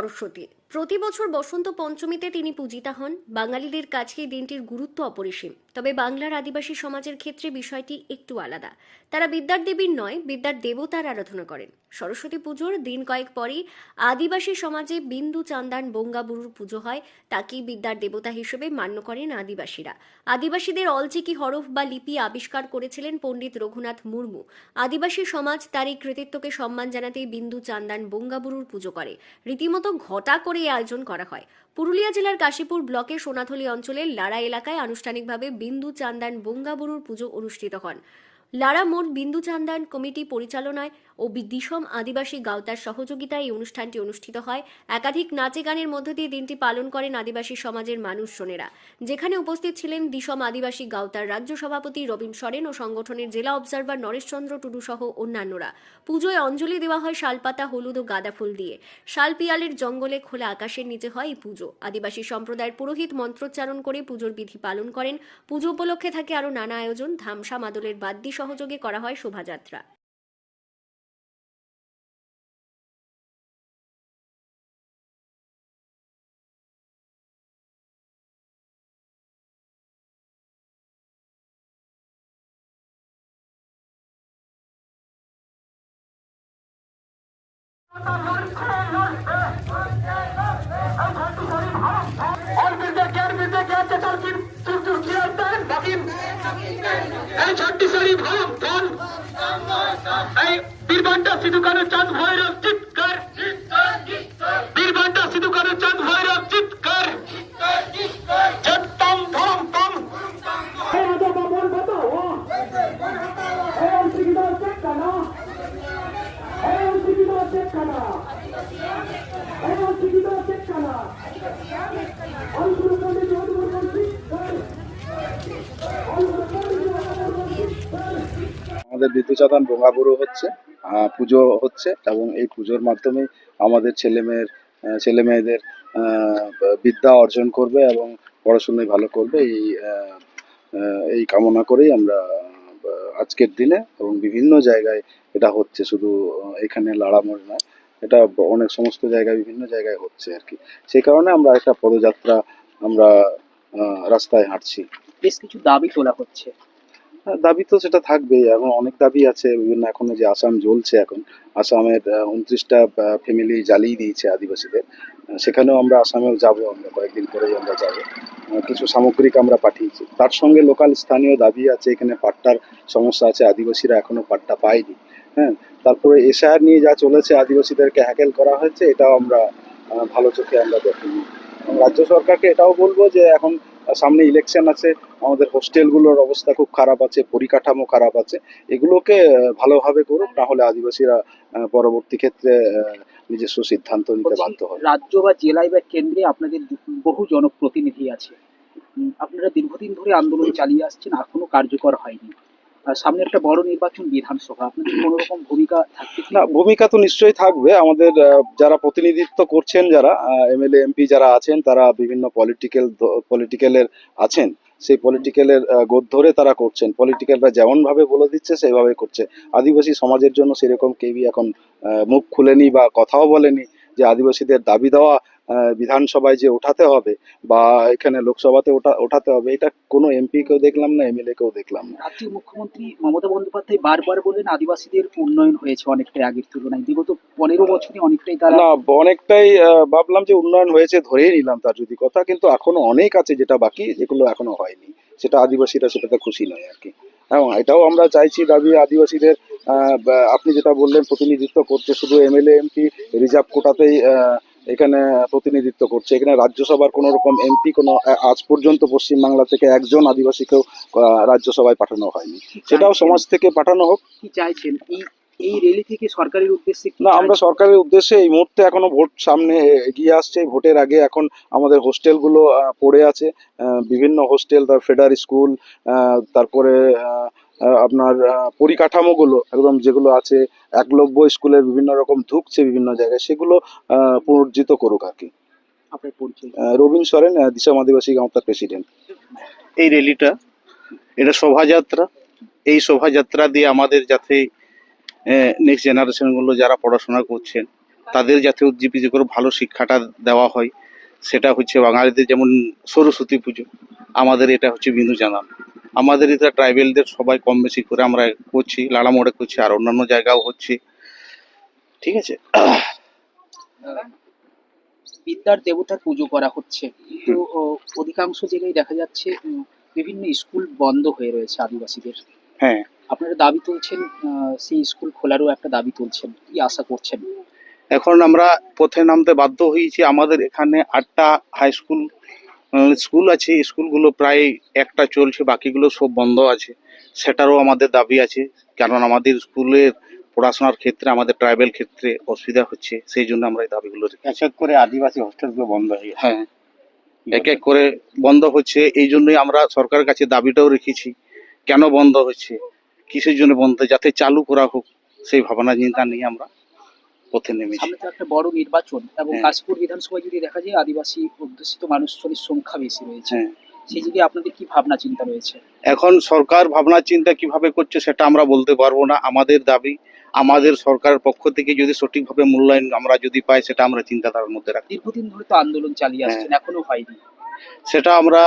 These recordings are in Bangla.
সরস্বতী। প্রতি বছর বসন্ত পঞ্চমীতে তিনি পূজিতা হন। বাঙালিদের কাছে এই দিনটির গুরুত্ব অপরিসীম। তবে বাংলার আদিবাসী সমাজের ক্ষেত্রে বিষয়টি একটু আলাদা। তারা বিদ্যার দেবীর নয়, বিদ্যার দেবতার আরাধনা করেন। সরস্বতী পুজোর দিন কয়েক পরেই আদিবাসী সমাজে বিন্দু চান্দান বঙ্গাবুরুর পুজো হয়। তাকেই বিদ্যার দেবতা হিসেবে মান্য করেন আদিবাসীরা। আদিবাসীদের অলচিকি হরফ বা লিপি আবিষ্কার করেছিলেন পণ্ডিত রঘুনাথ মুর্মু। আদিবাসী সমাজ তার এই কৃতিত্বকে সম্মান জানাতেই বিন্দু চান্দান বঙ্গাবুরুর পুজো করে। রীতিমতো ঘটা করে এই আয়োজন করা হয়। পুরুলিয়া জেলার কাশীপুর ব্লকের সোনাথলি অঞ্চলের লারা এলাকায় আনুষ্ঠানিকভাবে বিন্দু চান্দান বঙ্গাবুরুর পুজো অনুষ্ঠিত হন। লারা মোড় বিন্দু চান্দান কমিটি পরিচালনায় ও দিসম আদিবাসী গাওতার সহযোগিতায় এই অনুষ্ঠানটি অনুষ্ঠিত হয়। একাধিক নাচে গানের মধ্য দিয়ে দিনটি পালন করেন আদিবাসী সমাজের মানুষজনেরা, যেখানে উপস্থিত ছিলেন দিসম আদিবাসী গাওতার রাজ্য সভাপতি রবীন সরেন ও সংগঠনের জেলা অবজারভার নরেশচন্দ্র টুডু সহ অন্যান্যরা। পুজোয় অঞ্জলি দেওয়া হয় শালপাতা, হলুদ ও গাঁদা ফুল দিয়ে। শালপিয়ালের জঙ্গলে খোলা আকাশের নিচে হয় এই পুজো। আদিবাসী সম্প্রদায়ের পুরোহিত মন্ত্রোচ্চারণ করে পুজোর বিধি পালন করেন। পুজো উপলক্ষে থাকে আরও নানা আয়োজন। ধামসা মাদলের বাদ্যি সহযোগে করা হয় শোভাযাত্রা। বীরবান্টা সিধু কানু চাঁদ ভৈরব চিৎকার, বীরবান্টা সিধু কানু চাঁদ ভৈরব চিৎকার, চট্টম ধম তম আমাদের বিদ্যুচাদন বঙ্গাবুরু হচ্ছে, পুজো হচ্ছে এবং এই পুজোর মাধ্যমে আমাদের ছেলে মেয়েদের বিদ্যা অর্জন করবে এবং পড়াশোনায় ভালো করবে এই কামনা করেই আমরা আজকের দিনে এবং বিভিন্ন জায়গায় এটা হচ্ছে, শুধু এখানে লাড়ামোড় নয়, এটা অনেক সমস্ত জায়গায় বিভিন্ন জায়গায় হচ্ছে আর কি। সেই কারণে আমরা একটা পদযাত্রা আমরা রাস্তায় হাঁটছি। বেশ কিছু দাবি তোলা হচ্ছে। দাবি তো সেটা থাকবেই, এখন অনেক দাবি আছে বিভিন্ন। এখনো যে আসাম জ্বলছে, এখন আসামের 29টা ফ্যামিলি জ্বালিয়ে দিয়েছে আদিবাসীদের। সেখানেও আমরা আসামেও যাব, আমরা কয়েকদিন পরেই আমরা যাব। কিছু সামগ্রিক আমরা পাঠিয়েছি। তার সঙ্গে লোকাল স্থানীয় দাবি আছে, এখানে পাট্টার সমস্যা আছে, আদিবাসীরা এখনো পাট্টা পায়নি। হ্যাঁ, তারপরে এশায়ার নিয়ে যা চলেছে, আদিবাসীদেরকে হ্যাকেল করা হয়েছে, এটাও আমরা ভালো চোখে আমরা দেখিনি। এবং রাজ্য সরকারকে এটাও বলবো যে এখন সামনে ইলেকশন আছে, আমাদের হোস্টেলগুলোর অবস্থা খুব খারাপ আছে, পরিকাঠামো খারাপ আছে, এগুলোকে ভালোভাবে করুক, নাহলে আদিবাসীরা পরবর্তী ক্ষেত্রে নিজস্ব সিদ্ধান্ত নিতে বাধ্য হবে। রাজ্য বা জেলায় বা কেন্দ্রে আপনাদের বহু জনপ্রতিনিধি আছে। আপনারা দীর্ঘদিন ধরে আন্দোলন চালিয়ে আসছেন, এখনো কার্যকর হয়নি। আর সামনে একটা বড় নির্বাচন, বিধানসভা, আপনাদের কোনো রকম ভূমিকা থাকবে কি? না, ভূমিকা তো নিশ্চয়ই থাকবে। আমাদের যারা প্রতিনিধিত্ব করছেন, যারা এমএলএ এমপি যারা আছেন, তারা বিভিন্ন পলিটিক্যালের আছেন। সেই পলিটিক্যালের গোদ ধরে তারা করছেন। পলিটিক্যালরা যেমন ভাবে বলে দিচ্ছে সেইভাবে করছে। আদিবাসী সমাজের জন্য সেরকম কেউই এখন মুখ খুলেনি বা কথাও বলেনি যে আদিবাসীদের দাবি দেওয়া বিধানসভায় যে ওঠাতে হবে বা এখানে লোকসভাতে ওঠাতে হবে, এটা কোনো এমপি কেও দেখলাম না, এমএলএ কেও দেখলাম না। রাজ্যের মুখ্যমন্ত্রী মমতা বন্দ্যোপাধ্যায় বারবার বললেন আদিবাসীদের উন্নয়ন হয়েছে অনেকটাই আগের তুলনায়। বিগত 15 বছরে অনেকটাই তারা না, অনেকটাই ভাবলাম যে উন্নয়ন হয়েছে, ধরেই নিলাম তার যদি কথা, কিন্তু এখনো অনেক আছে যেটা বাকি, যেগুলো এখনো হয়নি। সেটা আদিবাসীরা সেটাতে খুশি নয় আর কি। হ্যাঁ, এটাও আমরা চাইছি, দাবি আদিবাসীদের আপনি যেটা বললেন প্রতিনিধিত্ব করতে, শুধু এমএলএ এমপি রিজার্ভ কোটাতেই এখানে প্রতিনিধিত্ব করছে। এখানে রাজ্যসভার কোনো রকম এমপি কোনো আজ পর্যন্ত পশ্চিমবাংলা থেকে একজন আদিবাসীকেও রাজ্যসভায় পাঠানো হয়নি। সেটাও সমাজ থেকে পাঠানো হোক। কি চাইছেন এই এই র্যালি থেকে সরকারের উদ্দেশ্যে? না, আমরা সরকারের উদ্দেশ্যে এই মুহূর্তে এখনো ভোট সামনে এগিয়ে আসছে, ভোটের আগে এখন আমাদের হোস্টেলগুলো পড়ে আছে, বিভিন্ন হোস্টেল, তার ফেডার স্কুল, তারপরে আপনার পরিকাঠামোগুলো একদম যেগুলো আছে, একলব্য স্কুলের বিভিন্ন রকম ঢুকছে বিভিন্ন জায়গায়, সেগুলো পুনরুজ্জীবিত করুক আর কি। আপনার পরিচয়? রবীন সরেন, দিশম আদিবাসী গাঁওতার প্রেসিডেন্ট। এই র্যালিটা, এটা শোভাযাত্রা। এই শোভাযাত্রা দিয়ে আমাদের যাতে নেক্সট জেনারেশনগুলো যারা পড়াশোনা করছেন তাদের যাতে উজ্জীবিত করে ভালো শিক্ষাটা দেওয়া হয়। সেটা হচ্ছে বাঙালিদের যেমন সরস্বতী পুজো, আমাদের এটা হচ্ছে বিন্দু জানান। আমাদের এটা ট্রাইবেলদের সবাই কম বেশি করে আমরা করছি, লাড়ামোড়ে করছি, আর অন্যান্য জায়গাও হচ্ছে। ঠিক আছে। বিদ্যার দেবতার পুজো করা হচ্ছে, কিন্তু অধিকাংশ জায়গায় দেখা যাচ্ছে বিভিন্ন স্কুল বন্ধ হয়ে রয়েছে আদিবাসীদের। হ্যাঁ, আপনারা দাবি তুলছেন, সেই স্কুল খোলারও একটা দাবি তুলছেন, কি আশা করছেন? এখন আমরা পথে নামতে বাধ্য হয়েছি। আমাদের এখানে 8টা হাই স্কুল স্কুল আছে, স্কুলগুলো প্রায় একটা চলছে, বাকিগুলো সব বন্ধ আছে। সেটারও আমাদের দাবি আছে, কারণ আমাদের স্কুলের পড়াশোনার ক্ষেত্রে আমাদের ট্রাইবেল ক্ষেত্রে অসুবিধা হচ্ছে, সেই জন্য আমরা এই দাবিগুলো এক এক করে আদিবাসী হোস্টেলগুলো বন্ধ হয়ে গেছে। হ্যাঁ, এক এক করে বন্ধ হচ্ছে। এই জন্যই আমরা সরকারের কাছে দাবিটাও রেখেছি, কেন বন্ধ হচ্ছে, কিসের জন্য বন্ধ, যাতে চালু করা হোক, সেই ভাবনা চিন্তা নিয়ে আমরা পথে নেমেছি। সামনে তো একটা বড় নির্বাচন, এবং হ্যাঁ। কাশীপুর বিধানসভায় যদি দেখা যায় আদিবাসী অধ্যুষিত মানুষজনের সংখ্যা বেশি রয়েছে, হ্যাঁ, সেই দিকে আপনাদের কি ভাবনা চিন্তা রয়েছে? এখন সরকার ভাবনা চিন্তা কিভাবে করছে সেটা আমরা বলতে পারবো না। আমাদের দাবি, আমাদের সরকারের পক্ষ থেকে যদি সঠিকভাবে মূল্যায়ন আমরা যদি পাই, সেটা আমরা চিন্তাধারার মধ্যে রাখি। দীর্ঘদিন ধরে তো আন্দোলন চালিয়ে আসছেন, এখনো হয়নি। সেটা আমরা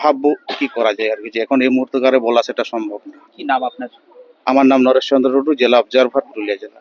ভাববো কি করা যায় আর কি, যে এখন এই মুহূর্তকারে বলা সেটা সম্ভব না। কি নাম আপনার? আমার নাম নরেশ চন্দ্র টুডু, জেলা অবজারভার, পুরুলিয়া জেলা।